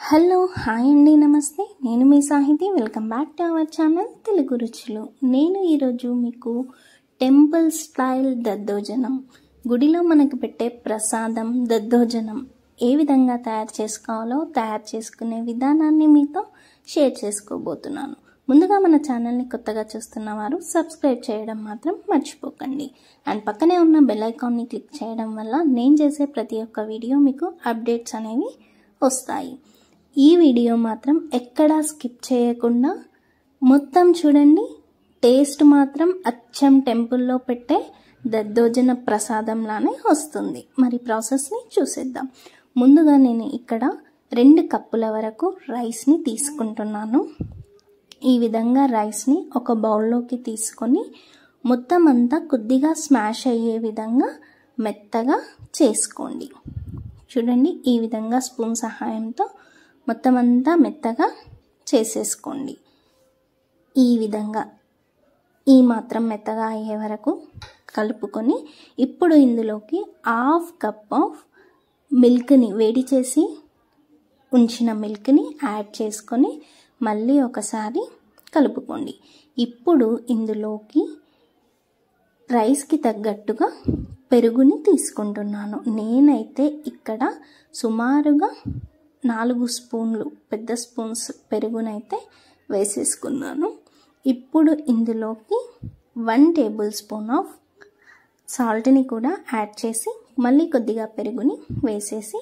Hello hi అండి నమస్తే నేను మీ Sahiti welcome back to our channel Telugu Ruchulu. నేను ఈరోజు మీకు టెంపుల్ స్టైల్ దద్దోజనం, గుడిలో మనకు పెట్టే ప్రసాదం దద్దోజనం ఏ విధంగా తయారు చేసుకోవాలో తయారు చేసుకునే విధానాన్ని మీతో షేర్ చేసుకోబోతున్నాను. ముందుగా మన ఛానల్ని కొత్తగా చూస్తున్న వారు సబ్స్క్రైబ్ చేయడం మాత్రం మర్చిపోకండి. అండ్ పక్కనే ఉన్న బెల్ ఐకాన్ని క్లిక్ చేయడం వల్ల నేను చేసే ప్రతి ఒక్క వీడియో మీకు అప్డేట్స్ అనేవి వస్తాయి. ఈ వీడియో మాత్రం ఎక్కడా స్కిప్ చేయకుండా మొత్తం చూడండి. టేస్ట్ మాత్రం అచ్చం టెంపుల్లో పెట్టే దద్దోజన ప్రసాదంలానే వస్తుంది. మరి ప్రాసెస్ని చూసేద్దాం. ముందుగా నేను ఇక్కడ 2 కప్పుల వరకు రైస్ని తీసుకుంటున్నాను. ఈ విధంగా రైస్ని ఒక బౌల్లోకి తీసుకొని మొత్తం అంతా కొద్దిగా స్మాష్ అయ్యే విధంగా మెత్తగా చేసుకోండి. చూడండి, ఈ విధంగా స్పూన్ సహాయంతో మొత్తం అంతా మెత్తగా చేసేసుకోండి. ఈ విధంగా ఈ మాత్రం మెత్తగా అయ్యే వరకు కలుపుకొని ఇప్పుడు ఇందులోకి 1/2 కప్ ఆఫ్ మిల్క్ని, వేడి చేసి ఉంచిన మిల్క్ని యాడ్ చేసుకొని మళ్ళీ ఒకసారి కలుపుకోండి. ఇప్పుడు ఇందులోకి రైస్కి తగ్గట్టుగా పెరుగుని తీసుకుంటున్నాను. నేనైతే ఇక్కడ సుమారుగా 4 స్పూన్లు పెద్ద స్పూన్స్ పెరుగునైతే వేసేసుకున్నాను. ఇప్పుడు ఇందులోకి 1 టేబుల్ స్పూన్ ఆఫ్ సాల్ట్ని కూడా యాడ్ చేసి మళ్ళీ కొద్దిగా పెరుగుని వేసేసి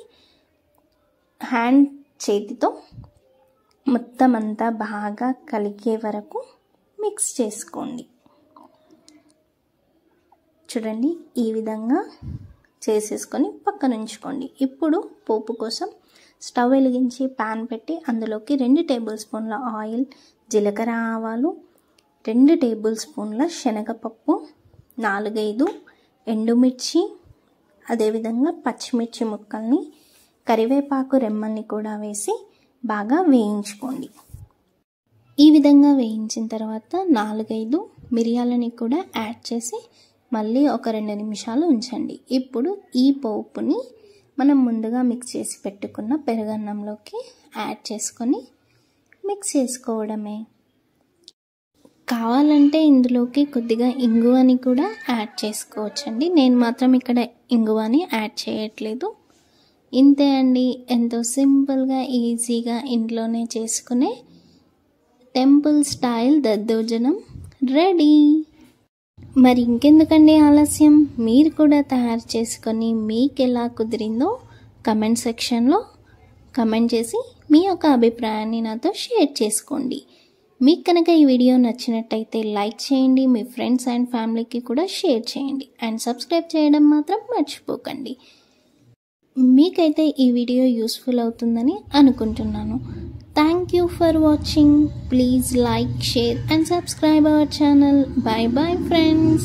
చేతితో మొత్తం అంతా బాగా కలిగే వరకు మిక్స్ చేసుకోండి. చూడండి, ఈ విధంగా చేసేసుకొని పక్కన ఉంచుకోండి. ఇప్పుడు పోపు కోసం స్టవ్ వెలిగించి ప్యాన్ పెట్టి అందులోకి 2 టేబుల్ స్పూన్ల ఆయిల్, జీలకర్ర ఆవాలు, 2 టేబుల్ స్పూన్ల శనగపప్పు, 4-5 ఎండుమిర్చి, అదేవిధంగా పచ్చిమిర్చి ముక్కల్ని, కరివేపాకు రెమ్మల్ని కూడా వేసి బాగా వేయించుకోండి. ఈ విధంగా వేయించిన తర్వాత 4-5 మిరియాలని కూడా యాడ్ చేసి మళ్ళీ ఒక 2 నిమిషాలు ఉంచండి. ఇప్పుడు ఈ పోపుని మనం ముందుగా మిక్స్ చేసి పెట్టుకున్న పెరుగన్నంలోకి యాడ్ చేసుకొని మిక్స్ చేసుకోవడమే. కావాలంటే ఇందులోకి కొద్దిగా ఇంగువని కూడా యాడ్ చేసుకోవచ్చండి. నేను మాత్రం ఇక్కడ ఇంగువని యాడ్ చేయట్లేదు. ఇంతే అండి, ఎంతో సింపుల్గా ఈజీగా ఇంట్లోనే చేసుకునే టెంపుల్ స్టైల్ దద్దోజనం రెడీ. మరి ఇంకెందుకండి ఆలస్యం, మీరు కూడా తయారు చేసుకొని మీకు ఎలా కుదిరిందో కమెంట్ సెక్షన్లో కమెంట్ చేసి మీ యొక్క అభిప్రాయాన్ని నాతో షేర్ చేసుకోండి. మీకు కనుక ఈ వీడియో నచ్చినట్టయితే లైక్ చేయండి, మీ ఫ్రెండ్స్ అండ్ ఫ్యామిలీకి కూడా షేర్ చేయండి అండ్ సబ్స్క్రైబ్ చేయడం మాత్రం మర్చిపోకండి. మీకైతే ఈ వీడియో యూస్ఫుల్ అవుతుందని అనుకుంటున్నాను. Thank you for watching. Please like, share and subscribe our channel. Bye bye friends.